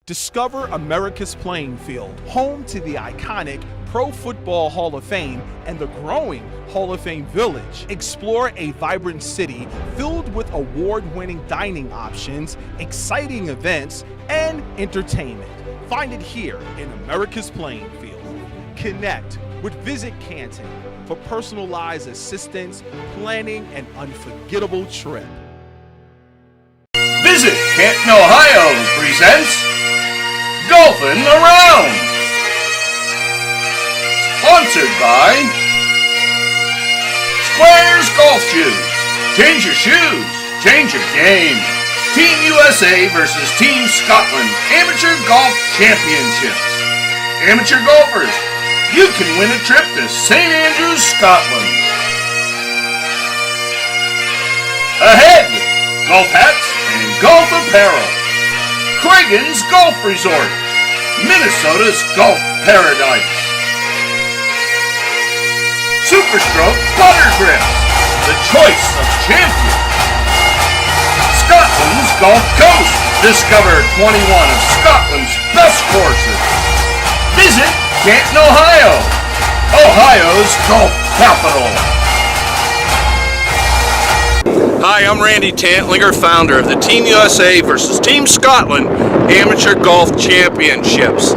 Discover America's playing field, home to the iconic Pro Football Hall of Fame and the growing Hall of Fame Village. Explore a vibrant city filled with award-winning dining options, exciting events, and entertainment. Find it here in America's playing field. Connect with Visit Canton for personalized assistance, planning an unforgettable trip. Visit Canton, Ohio presents Golfin' Around. Sponsored by Squares Golf Shoes. Change your shoes, change your game. Team USA versus Team Scotland Amateur Golf Championships. Amateur golfers, you can win a trip to St. Andrews, Scotland. Ahead, golf hats and golf apparel. Cragun's Golf Resort, Minnesota's golf paradise. Superstroke putter grips, the choice of champions. Scotland's Golf Coast, discover 21 of Scotland's best courses. Visit Canton, Ohio, Ohio's golf capital. Hi, I'm Randy Tantlinger, founder of the Team USA versus Team Scotland Amateur Golf Championships.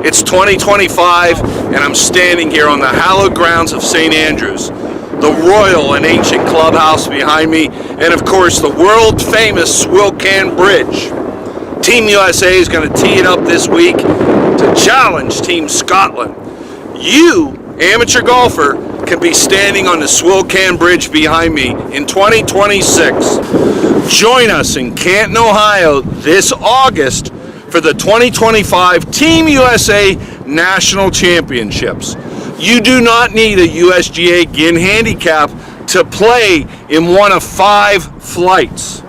It's 2025, and I'm standing here on the hallowed grounds of St. Andrews, the royal and ancient clubhouse behind me, and of course the world-famous Quarry-Canton Bridge. Team USA is going to tee it up this week to challenge Team Scotland. You, amateur golfer, can be standing on the Quarry-Canton Bridge behind me in 2026. Join us in Canton, Ohio this August for the 2025 Team USA National Championships. You do not need a USGA GIN handicap to play in one of 5 flights.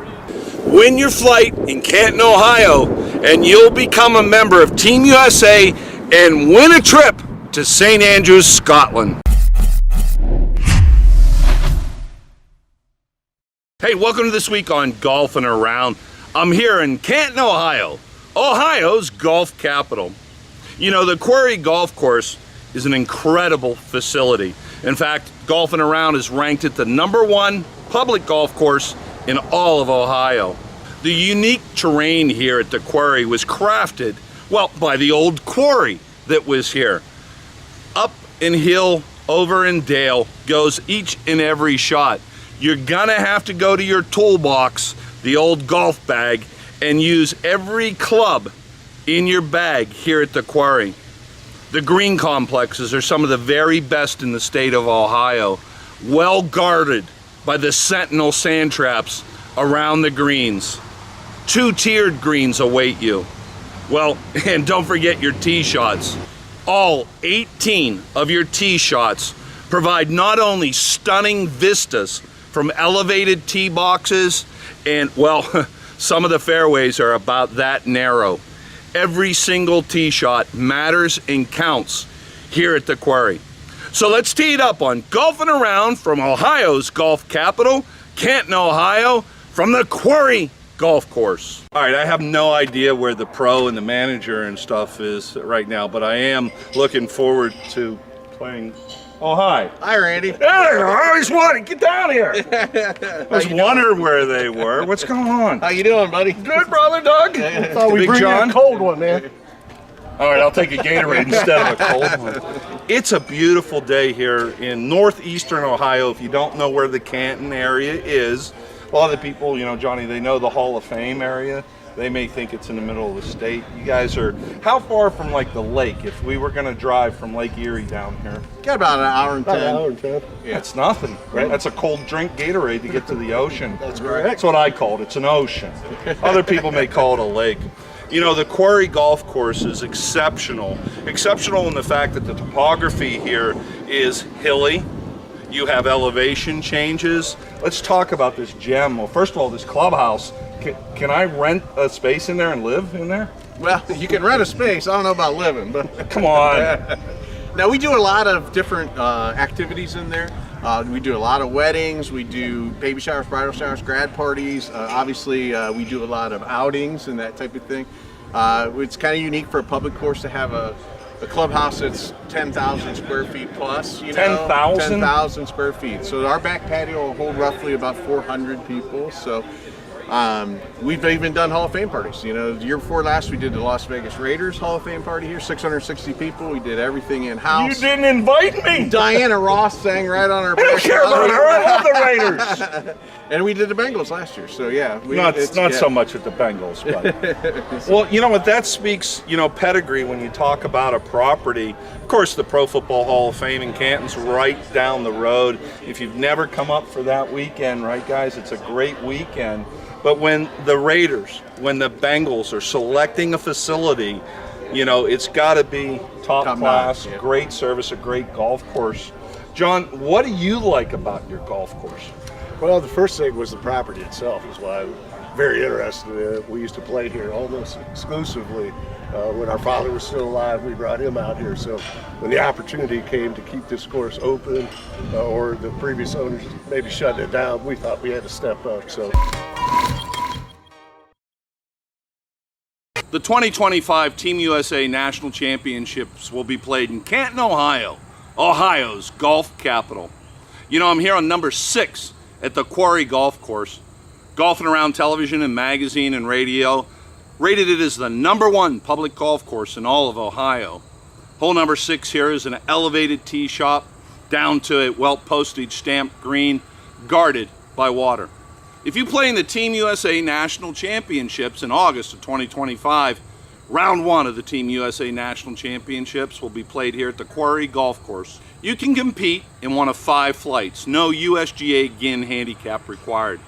Win your flight in Canton, Ohio, and you'll become a member of Team USA and win a trip to St. Andrews, Scotland. Hey, welcome to This Week on Golfin' Around. I'm here in Canton, Ohio, Ohio's golf capital. You know, the Quarry Golf Course is an incredible facility. In fact, Golfin' Around is ranked at the #1 public golf course in all of Ohio. The unique terrain here at the Quarry was crafted, well, by the old quarry that was here. Up and hill, over and dale goes each and every shot. You're gonna have to go to your toolbox, the old golf bag, and use every club in your bag here at the Quarry. The green complexes are some of the very best in the state of Ohio, well guarded by the sentinel sand traps around the greens. 2-tiered greens await you. Well, and don't forget your tee shots. All 18 of your tee shots provide not only stunning vistas from elevated tee boxes, and well, some of the fairways are about that narrow. Every single tee shot matters and counts here at the Quarry. So let's tee it up on Golfin' Around from Ohio's golf capital, Canton, Ohio, from the Quarry Golf Course. All right, I have no idea where the pro and the manager and stuff is right now, but I am looking forward to playing. Oh, hi. Hi, Randy. Hey, I always wanted, get down here. I was wondering where they were. What's going on? How you doing, buddy? Good, brother Doug. I thought we Big bring John. you a cold one, man. All right, I'll take a Gatorade instead of a cold one. It's a beautiful day here in northeastern Ohio. If you don't know where the Canton area is, a lot of the people, you know, Johnny, they know the Hall of Fame area. They may think it's in the middle of the state. You guys are, how far from like the lake, if we were gonna drive from Lake Erie down here? Got about an hour and 10. About an hour and 10. Yeah, it's nothing, right? That's a cold drink Gatorade to get to the ocean. That's correct. That's what I call it. It's an ocean. Other people may call it a lake. You know, the Quarry Golf Course is exceptional. Exceptional in the fact that the topography here is hilly. You have elevation changes. Let's talk about this gem. Well, first of all, this clubhouse. Can I rent a space in there and live in there? Well, you can rent a space. I don't know about living, but Come on. now we do a lot of different activities in there. We do a lot of weddings. We do baby showers, bridal showers, grad parties. Obviously, we do a lot of outings and that type of thing. It's kind of unique for a public course to have a clubhouse that's 10,000 square feet plus. 10,000? 10,000 square feet. So our back patio will hold roughly about 400 people. So we've even done Hall of Fame parties. The year before last, we did the Las Vegas Raiders Hall of Fame party here, 660 people. We did everything in-house. You didn't invite me. Diana Ross sang right on our I don't care about her. I love the Raiders. And we did the Bengals last year, so yeah. Not so much with the Bengals, but well, you know what? That speaks, pedigree when you talk about a property. Of course, the Pro Football Hall of Fame in Canton's right down the road. If you've never come up for that weekend, right, guys? It's a great weekend. But when the Raiders, when the Bengals are selecting a facility, it's got to be top class, yeah. Great service, a great golf course. John, what do you like about your golf course? Well, the first thing was the property itself is why I'm very interested in it. We used to play here almost exclusively. When our father was still alive, we brought him out here. So when the opportunity came to keep this course open, or the previous owners maybe shut it down, we thought we had to step up. So the 2025 Team USA National Championships will be played in Canton, Ohio, Ohio's golf capital. I'm here on number 6 at the Quarry Golf Course. Golfing Around Television and Magazine and Radio rated it as the #1 public golf course in all of Ohio. Hole number 6 here is an elevated tee shot down to a Welp postage stamped green, guarded by water. If you play in the Team USA National Championships in August of 2025, round 1 of the Team USA National Championships will be played here at the Quarry Golf Course. You can compete in one of 5 flights, no USGA GIN handicap required.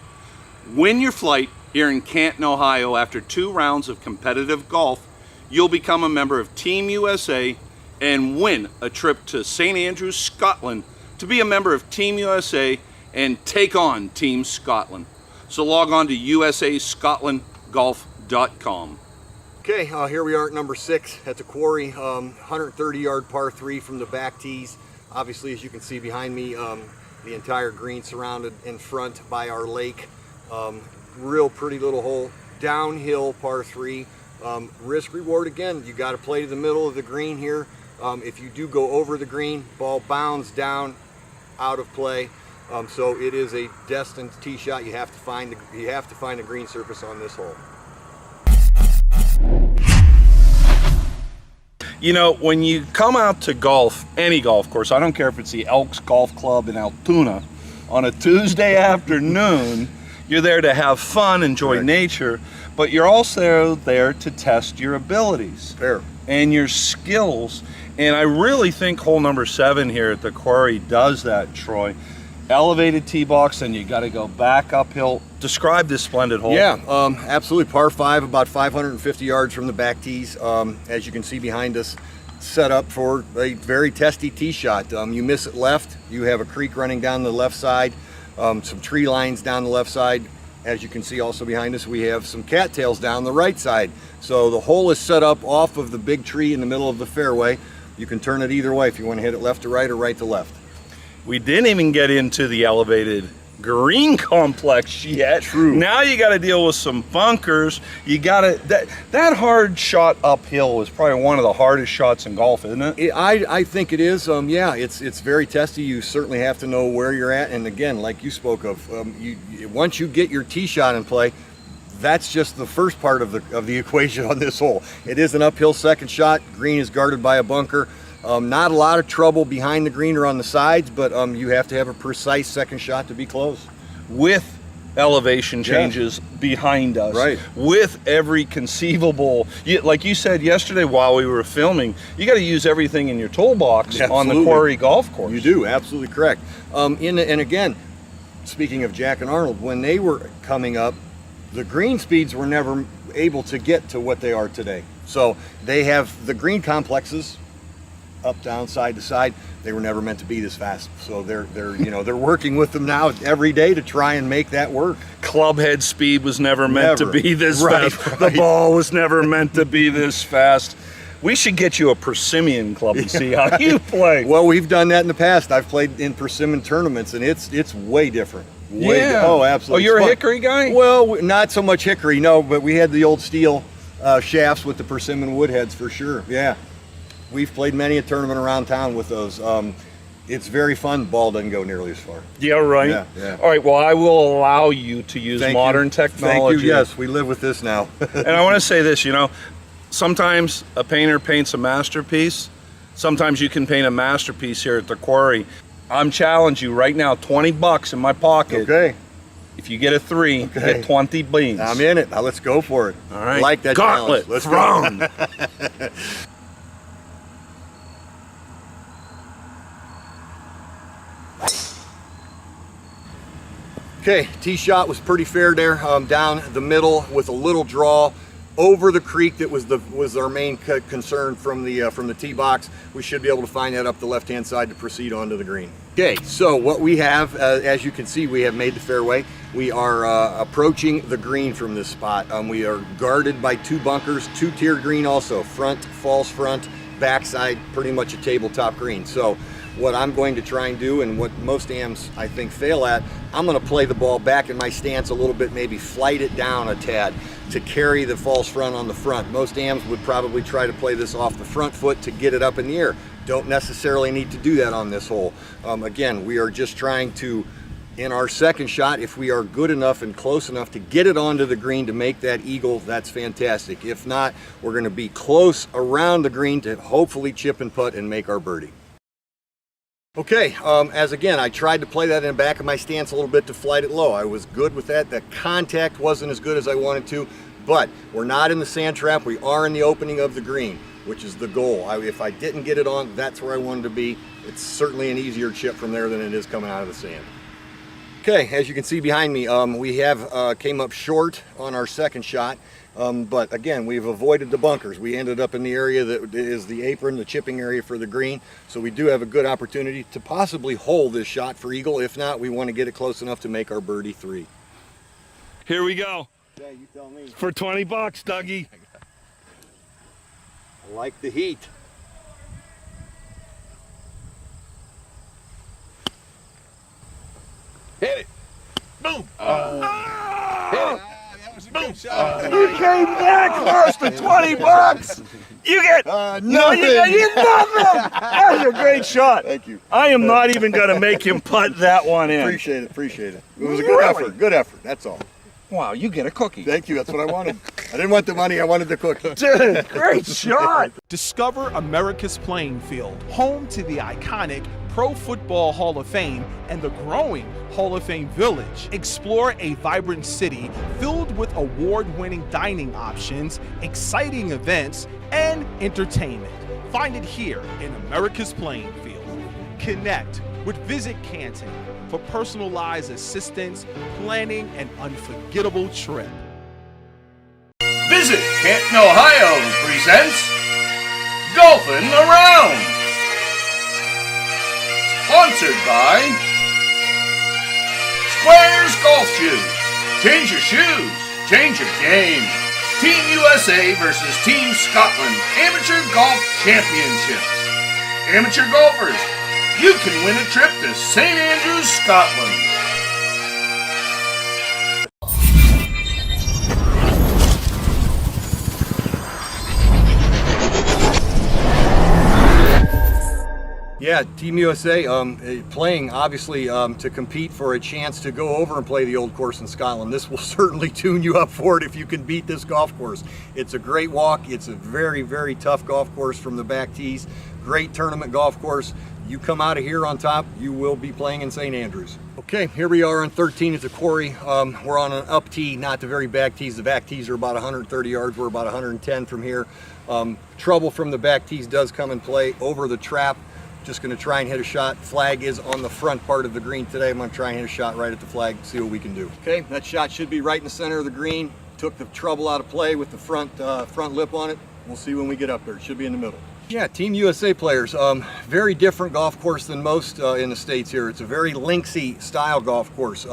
Win your flight here in Canton, Ohio after 2 rounds of competitive golf. You'll become a member of Team USA and win a trip to St. Andrews, Scotland to be a member of Team USA and take on Team Scotland. So log on to usascotlandgolf.com. Okay, here we are at number 6 at the Quarry, 130-yard par 3 from the back tees. Obviously, as you can see behind me, the entire green surrounded in front by our lake. Real pretty little hole, downhill par 3. Risk reward again, you got to play to the middle of the green here. If you do go over the green, ball bounds down, out of play. So it is a destined tee shot. You have to find the green surface on this hole. When you come out to golf, any golf course, I don't care if it's the Elks Golf Club in Altoona, on a Tuesday afternoon, you're there to have fun, enjoy nature, but you're also there to test your abilities and your skills. And I really think hole number 7 here at the Quarry does that, Troy. Elevated tee box, and you got to go back uphill. Describe this splendid hole. Yeah, absolutely. Par 5, about 550 yards from the back tees. As you can see behind us, set up for a very testy tee shot. You miss it left, you have a creek running down the left side, some tree lines down the left side. As you can see also behind us, we have some cattails down the right side. So the hole is set up off of the big tree in the middle of the fairway. You can turn it either way if you want to hit it left to right or right to left. We didn't even get into the elevated green complex yet. True. Now you got to deal with some bunkers. You got to that hard shot uphill is probably one of the hardest shots in golf, isn't it? I think it is. Yeah, it's very testy. You certainly have to know where you're at. And again, like you spoke of, once you get your tee shot in play, that's just the first part of the equation on this hole. It is an uphill second shot. Green is guarded by a bunker. Not a lot of trouble behind the green or on the sides, but you have to have a precise second shot to be close. With elevation changes behind us, right? With every conceivable, like you said yesterday while we were filming, you got to use everything in your toolbox on the Quarry Golf Course. You do, absolutely correct. And again, speaking of Jack and Arnold, when they were coming up, the green speeds were never able to get to what they are today. So they have the green complexes, up, down, side to side. They were never meant to be this fast. So they're working with them now every day to try and make that work. Club head speed was never meant to be this fast. Right. The ball was never meant to be this fast. We should get you a persimmon club and see how you play. Well, we've done that in the past. I've played in persimmon tournaments, and it's way different. Oh, absolutely. Oh, you're a hickory guy? Well, not so much hickory, no, but we had the old steel shafts with the persimmon woodheads for sure. Yeah, we've played many a tournament around town with those. It's very fun. Ball doesn't go nearly as far. Yeah, right. Yeah, yeah. All right, well, I will allow you to use modern technology. Thank you. Yes, we live with this now. And I want to say this, you know, sometimes a painter paints a masterpiece. Sometimes you can paint a masterpiece here at the quarry. I'm challenging you right now, 20 bucks in my pocket. Okay. If you get a 3, get 20 beans. I'm in it. Now let's go for it. All right. I like that Gauntlet challenge. Let's thrown. go. Okay, tee shot was pretty fair there, down the middle with a little draw over the creek. That was our main concern from the tee box. We should be able to find that up the left-hand side to proceed onto the green. Okay, so what we have, as you can see, we have made the fairway. We are approaching the green from this spot. We are guarded by 2 bunkers, 2-tiered green also, front, false front, backside, pretty much a tabletop green. So what I'm going to try and do, and what most AMs I think fail at, I'm going to play the ball back in my stance a little bit, maybe flight it down a tad to carry the false front on the front. Most AMs would probably try to play this off the front foot to get it up in the air. Don't necessarily need to do that on this hole. Again, we are just trying to, in our second shot, if we are good enough and close enough to get it onto the green to make that eagle, that's fantastic. If not, we're going to be close around the green to hopefully chip and putt and make our birdie. Okay, as again, I tried to play that in the back of my stance a little bit to flight it low. I was good with that. The contact wasn't as good as I wanted to, but we're not in the sand trap. We are in the opening of the green, which is the goal. If I didn't get it on, that's where I wanted to be. It's certainly an easier chip from there than it is coming out of the sand. Okay, as you can see behind me, we have came up short on our second shot. But again, we've avoided the bunkers. We ended up in the area that is the apron, the chipping area for the green. So we do have a good opportunity to possibly hold this shot for eagle. If not, we want to get it close enough to make our birdie 3. Here we go. Yeah, you tell me. For 20 bucks, Dougie. I like the heat. Hit it. Boom. Hit it. Boom. You came that close to 20 bucks. You get nothing. You get nothing. That's a great shot. Thank you. I am not even going to make him putt that one in. Appreciate it. Appreciate it. It was a good effort. Good effort. That's all. Wow, you get a cookie. Thank you. That's what I wanted. I didn't want the money. I wanted the cookie. Dude, great shot. Discover America's playing field, home to the iconic Pro Football Hall of Fame and the growing Hall of Fame Village. Explore a vibrant city filled with award-winning dining options, exciting events, and entertainment. Find it here in America's playing field. Connect with Visit Canton for personalized assistance, planning an unforgettable trip. Visit Canton, Ohio presents Golfin' Around. Sponsored by Squares Golf Shoes. Change your shoes, change your game. Team USA versus Team Scotland Amateur Golf Championships. Amateur golfers, you can win a trip to St. Andrews, Scotland. Yeah, Team USA playing obviously to compete for a chance to go over and play the old course in Scotland. This will certainly tune you up for it if you can beat this golf course. It's a great walk. It's a very, very tough golf course from the back tees. Great tournament golf course. You come out of here on top, you will be playing in St. Andrews. Okay, here we are on 13 at the quarry. We're on an up tee, not the very back tees. The back tees are about 130 yards. We're about 110 from here. Trouble from the back tees does come in play over the trap. Just going to try and hit a shot. Flag is on the front part of the green today. I'm going to try and hit a shot right at the flag, see what we can do. Okay, that shot should be right in the center of the green. Took the trouble out of play with the front lip on it. We'll see when we get up there. It should be in the middle. Yeah, Team USA players, very different golf course than most in the States here. It's a very linksy style golf course.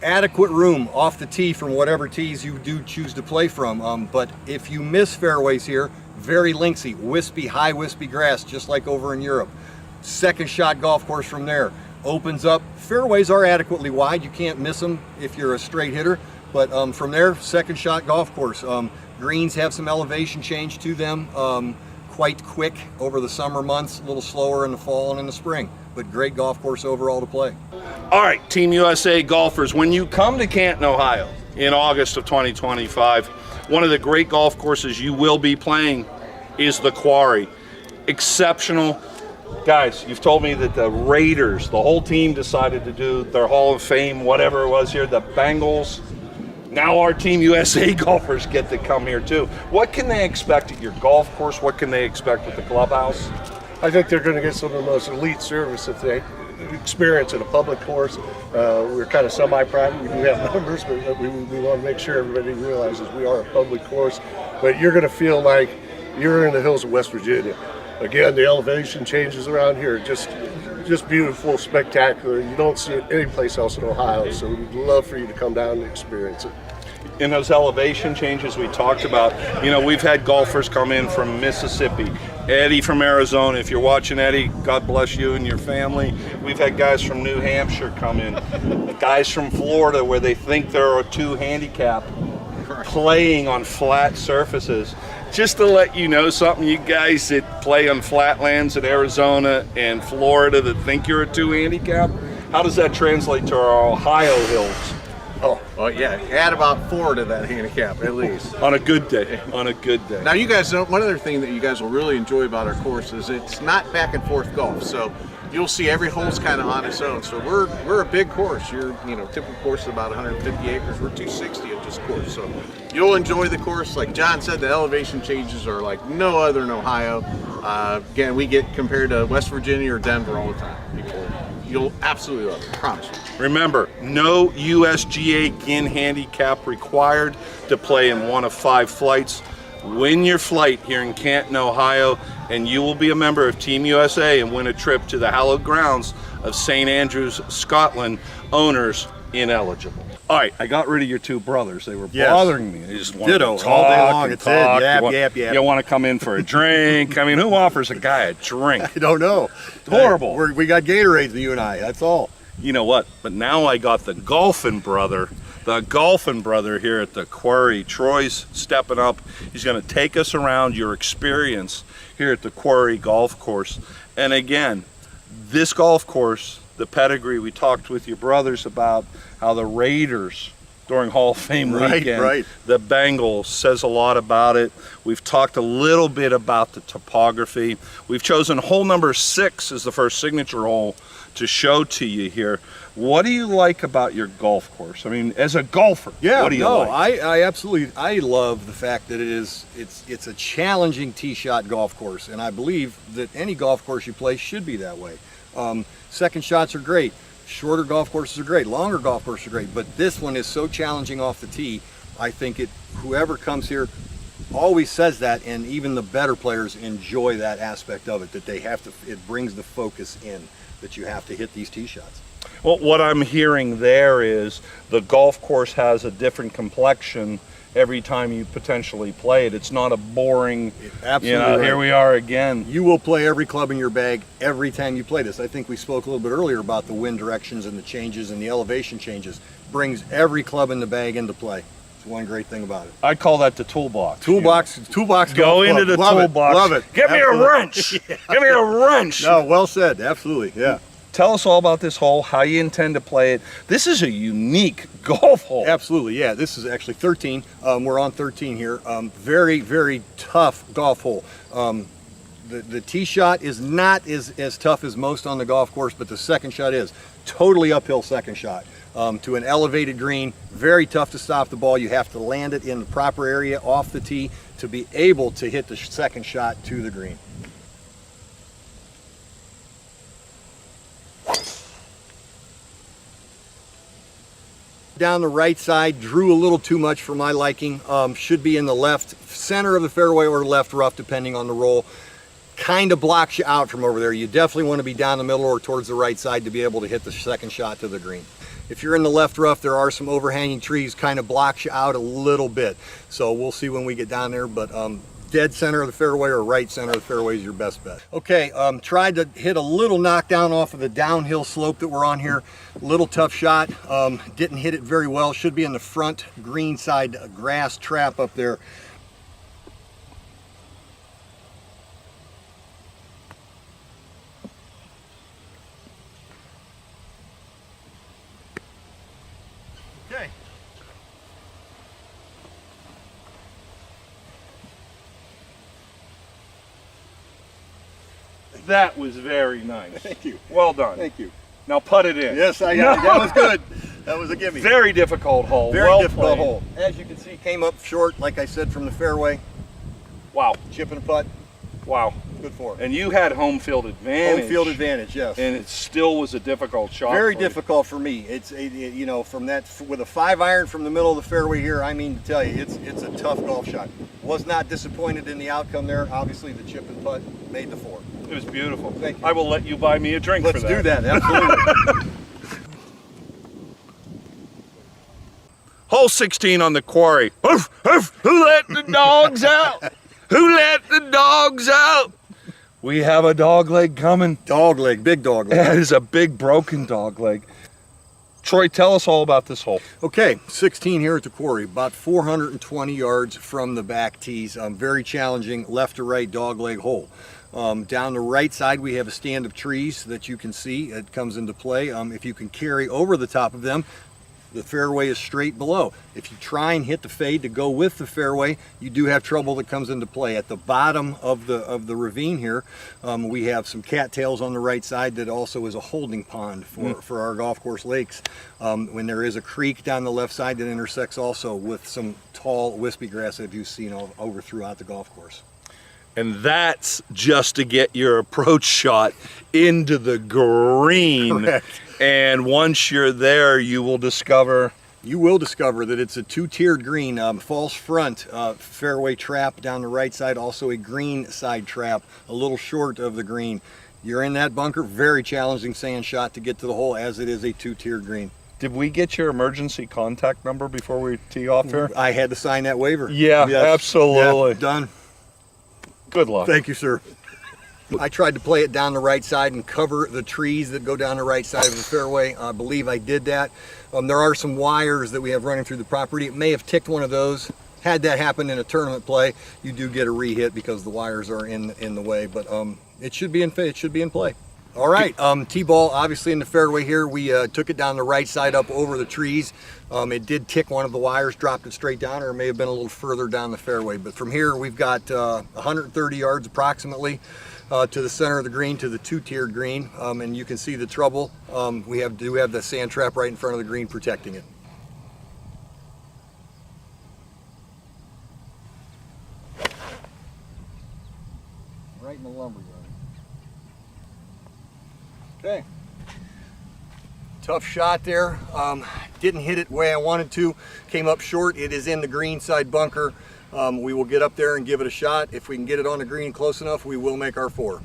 Adequate room off the tee from whatever tees you do choose to play from. But if you miss fairways here, very linksy, wispy, high wispy grass, just like over in Europe. Second shot golf course from there. Opens up, fairways are adequately wide. You can't miss them if you're a straight hitter. But from there, second shot golf course. Greens have some elevation change to them, quite quick over the summer months, a little slower in the fall and in the spring, but great golf course overall to play. All right, Team USA golfers, when you come to Canton, Ohio in August of 2025, one of the great golf courses you will be playing is the Quarry. Exceptional. Guys, you've told me that the Raiders, the whole team decided to do their Hall of Fame, whatever it was here, the Bengals. Now our Team USA golfers get to come here too. What can they expect at your golf course? What can they expect with the clubhouse? I think they're going to get some of the most elite service that they experience at a public course. We're kind of semi-private. We do have numbers, but we want to make sure everybody realizes we are a public course. But you're going to feel like you're in the hills of West Virginia. Again, the elevation changes around here, just beautiful, spectacular. You don't see it anyplace else in Ohio, so we'd love for you to come down and experience it. In those elevation changes we talked about, you know, we've had golfers come in from Mississippi, Eddie from Arizona. If you're watching, Eddie, God bless you and your family. We've had guys from New Hampshire come in, guys from Florida where they think there are 2 handicap playing on flat surfaces. Just to let you know something, you guys that play on flatlands in Arizona and Florida that think you're a 2 handicap, how does that translate to our Ohio hills? Oh yeah, add about 4 to that handicap at least. On a good day, on a good day. Now you guys know, one other thing that you guys will really enjoy about our course is it's not back and forth golf. So you'll see every hole's kind of on its own. So we're a big course. Typical course is about 150 acres. We're 260 at this course. So you'll enjoy the course. Like John said, the elevation changes are like no other in Ohio. Again, we get compared to West Virginia or Denver all the time. You'll absolutely love it, I promise you. Remember, no USGA GIN handicap required to play in one of 5 flights. Win your flight here in Canton, Ohio, and you will be a member of Team USA and win a trip to the hallowed grounds of St. Andrews, Scotland. Owners ineligible. All right, I got rid of your 2 brothers. They were bothering me. They just wanted Ditto, to talk all day long. and It's talk. yap. You want to come in for a drink? I mean, who offers a guy a drink? I don't know. Horrible. We got Gatorades, you and I, that's all. You know what? But now I got the Golfin brother here at the Quarry. Troy's stepping up. He's going to take us around your experience here at the Quarry golf course. And again, this golf course, the pedigree, we talked with your brothers about how the Raiders during Hall of Fame weekend, the Bengals, says a lot about it. We've talked a little bit about the topography. We've chosen hole number 6 as the first signature hole to show to you here. What do you like about your golf course? I mean, as a golfer, what do you like? I absolutely, I love the fact that it's a challenging tee shot golf course, and I believe that any golf course you play should be that way. Second shots are great. Shorter golf courses are great. Longer golf courses are great. But this one is so challenging off the tee. I think whoever comes here always says that, and even the better players enjoy that aspect of it, that they have to, it brings the focus in, that you have to hit these tee shots. Well, what I'm hearing there is the golf course has a different complexion every time you potentially play it. It's not a boring, absolutely here we are again. You will play every club in your bag every time you play this. I think we spoke a little bit earlier about the wind directions and the changes and the elevation changes. Brings every club in the bag into play. It's one great thing about it. I call that the toolbox. Toolbox Go into the toolbox. Love it. Give me a wrench. Give me a wrench. No, well said. Absolutely. Yeah. Tell us all about this hole, how you intend to play it. This is a unique golf hole. Absolutely, yeah. This is actually 13. We're on 13 here. Very, very tough golf hole. The tee shot is not as tough as most on the golf course, but the second shot is. Totally uphill second shot. To an elevated green, very tough to stop the ball. You have to land it in the proper area off the tee to be able to hit the second shot to the green. Down the right side, drew a little too much for my liking. Should be in the left center of the fairway or left rough, depending on the roll. Kind of blocks you out from over there. You definitely want to be down the middle or towards the right side to be able to hit the second shot to the green. If you're in the left rough, there are some overhanging trees, kind of blocks you out a little bit. So we'll see when we get down there, but dead center of the fairway or right center of the fairway is your best bet. Okay, tried to hit a little knockdown off of the downhill slope that we're on here. Little tough shot, didn't hit it very well. Should be in the front green side grass trap up there. That was very nice. Thank you. Well done. Thank you. Now put it in. Yes, I got it. That was good. That was a gimme. Very difficult hole. Very well difficult played. hole. As you can see, came up short, like I said, from the fairway. Wow. Chip and putt. Wow. Good for it. And you had home field advantage. Home field advantage, yes. And it still was a difficult shot. Very for you. difficult for me. You know, from that, with a 5-iron from the middle of the fairway here, I mean to tell you, it's a tough golf shot. Was not disappointed in the outcome there. Obviously, the chip and putt made the 4. It was beautiful. Thank you. I will let you buy me a drink Let's for that. do that, absolutely. Hole 16 on the Quarry. Oof, oof, who let the dogs out? Who let the dogs out? We have a dog leg coming. Dog leg, big dog leg. That is a big broken dog leg. Troy, tell us all about this hole. Okay, 16 here at the Quarry, about 420 yards from the back tees. Very challenging left to right dog leg hole. Down the right side we have a stand of trees that you can see. It comes into play. If you can carry over the top of them, the fairway is straight below. If you try and hit the fade to go with the fairway, you do have trouble that comes into play. At the bottom of the ravine here, we have some cattails on the right side that also is a holding pond for our golf course lakes. When there is a creek down the left side that intersects also with some tall wispy grass that you've seen over throughout the golf course. And that's just to get your approach shot into the green. Correct. And once you're there, you will discover. You will discover that it's a 2-tiered green, false front fairway trap down the right side, also a green side trap, a little short of the green. You're in that bunker, very challenging sand shot to get to the hole as it is a 2-tiered green. Did we get your emergency contact number before we tee off here? I had to sign that waiver. Yeah, Yes. absolutely. Yeah, done. Good luck. Thank you, sir. I tried to play it down the right side and cover the trees that go down the right side of the fairway. I believe I did that. There are some wires that we have running through the property. It may have ticked one of those. Had that happen in a tournament play, you do get a re-hit because the wires are in the way, but it should be in play. All right, T-ball obviously in the fairway here. We took it down the right side up over the trees. It did tick one of the wires, dropped it straight down, or it may have been a little further down the fairway. But from here, we've got 130 yards approximately to the center of the green, to the 2-tiered green. And you can see the trouble. We do have the sand trap right in front of the green protecting it. Right in the lumberyard. Okay. Tough shot there. Didn't hit it the way I wanted to. Came up short. It is in the green side bunker. We will get up there and give it a shot. If we can get it on the green close enough, we will make our 4.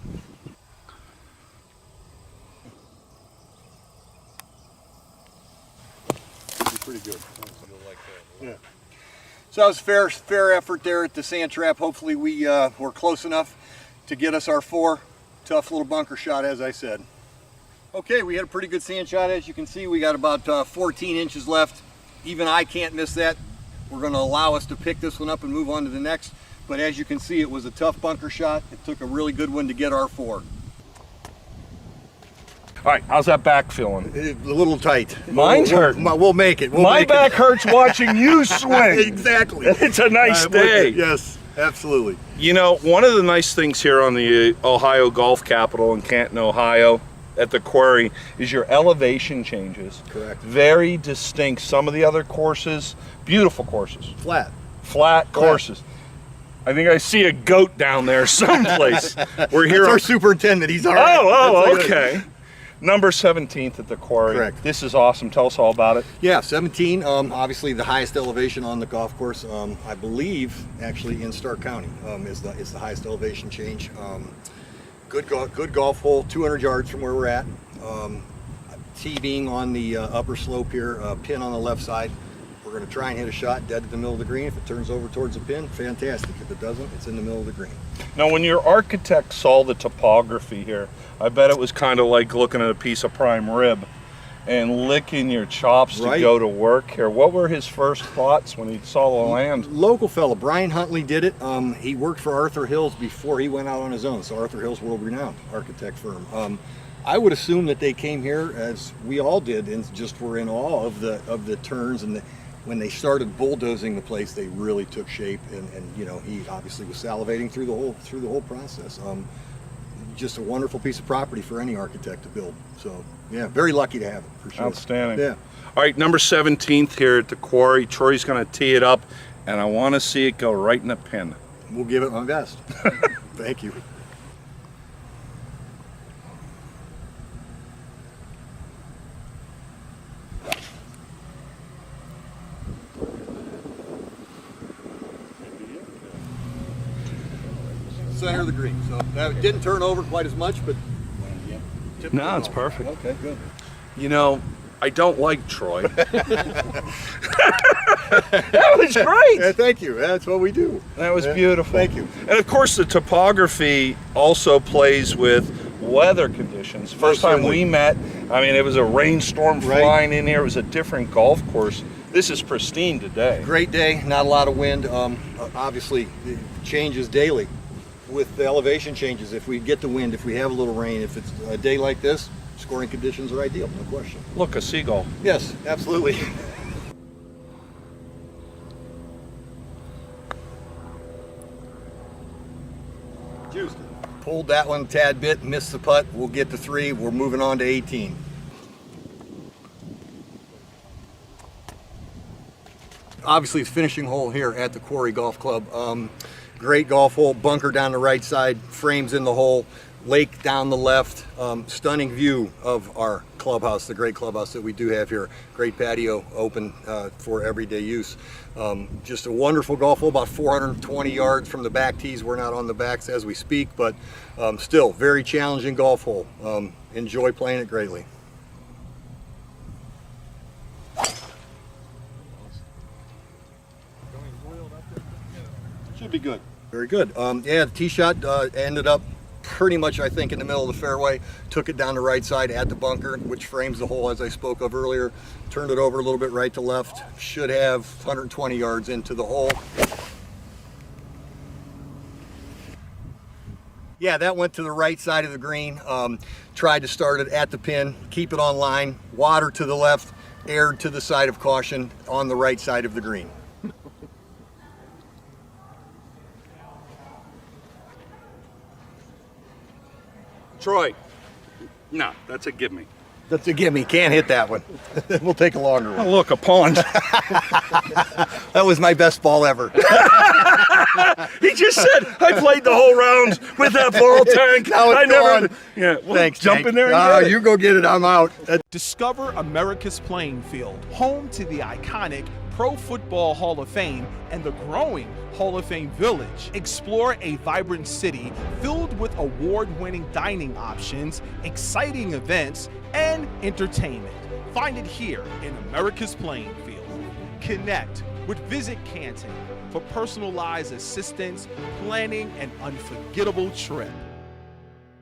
Pretty good. Yeah. So that was fair effort there at the sand trap. Hopefully we were close enough to get us our 4. Tough little bunker shot, as I said. Okay, we had a pretty good sand shot. As you can see, we got about 14 inches left. Even I can't miss that. We're going to allow us to pick this one up and move on to the next. But as you can see, it was a tough bunker shot. It took a really good one to get our 4. All right, how's that back feeling? A little tight. Mine's hurting. We'll make it. My back hurts watching you swing. Exactly. It's a nice day. Yes, absolutely. You know, one of the nice things here on the Ohio Golf Capital in Canton, Ohio, at the Quarry, is your elevation changes. Correct. Very distinct. Some of the other courses, beautiful courses. Flat courses. I think I see a goat down there someplace. We're here. That's our superintendent. He's all right. Oh, okay. Number 17th at the Quarry. Correct. This is awesome. Tell us all about it. Yeah, 17. Obviously, the highest elevation on the golf course. I believe, actually, in Stark County is the highest elevation change. Good golf hole, 200 yards from where we're at. Tee being on the upper slope here, pin on the left side. We're going to try and hit a shot dead at the middle of the green. If it turns over towards the pin, fantastic. If it doesn't, it's in the middle of the green. Now, when your architect saw the topography here, I bet it was kind of like looking at a piece of prime rib and licking your chops to go to work here. What were his first thoughts when he saw the land? Local fella, Brian Huntley did it. He worked for Arthur Hills before he went out on his own. So Arthur Hills, world-renowned architect firm. I would assume that they came here, as we all did, and just were in awe of the turns, and when they started bulldozing the place, they really took shape. And you know, he obviously was salivating through the whole process. just a wonderful piece of property for any architect to build. So yeah, very lucky to have it for sure. Outstanding. Yeah. All right, number 17th here at the Quarry. Troy's going to tee it up, and I want to see it go right in the pin. We'll give it my best. Thank you. Center of the green. So that didn't turn over quite as much, but No, it's perfect. Okay, good. You know, I don't like Troy. That was Yeah, great. thank you. That's what we do. That was beautiful. Thank you. And of course, the topography also plays with weather conditions. First time we met, I mean, it was a rainstorm Right. flying in here. It was a different golf course. This is pristine today. Great day, not a lot of wind. Obviously, it changes daily with the elevation changes. If we get the wind, if we have a little rain, if it's a day like this, scoring conditions are ideal, no question. Look, a seagull. Yes, absolutely. Juiced. Pulled that one a tad bit, missed the putt. We'll get to 3. We're moving on to 18. Obviously, it's finishing hole here at the Quarry Golf Club. Great golf hole, bunker down the right side, frames in the hole, lake down the left. Stunning view of our clubhouse, the great clubhouse that we do have here. Great patio, open for everyday use. Just a wonderful golf hole, about 420 yards from the back tees. We're not on the backs as we speak, but still very challenging golf hole. Enjoy playing it greatly. Should be good. Very good. Yeah, the tee shot ended up pretty much, I think, in the middle of the fairway. Took it down the right side at the bunker, which frames the hole as I spoke of earlier. Turned it over a little bit right to left. Should have 120 yards into the hole. Yeah, that went to the right side of the green. Tried to start it at the pin, keep it on line, water to the left, aired to the side of caution on the right side of the green. Troy. No, that's a gimme. That's a gimme. Can't hit that one. We'll take a longer one. Oh, look, a pond. That was my best ball ever. He just said I played the whole round with that ball tank. Now it's I never. gone. Yeah, well, Thanks. jump Tank. in there and get it. You go get it. I'm out. Discover America's playing field, home to the iconic Pro Football Hall of Fame and the growing Hall of Fame Village. Explore a vibrant city filled with award-winning dining options, exciting events, and entertainment. Find it here in America's playing field. Connect with Visit Canton for personalized assistance, planning an unforgettable trip.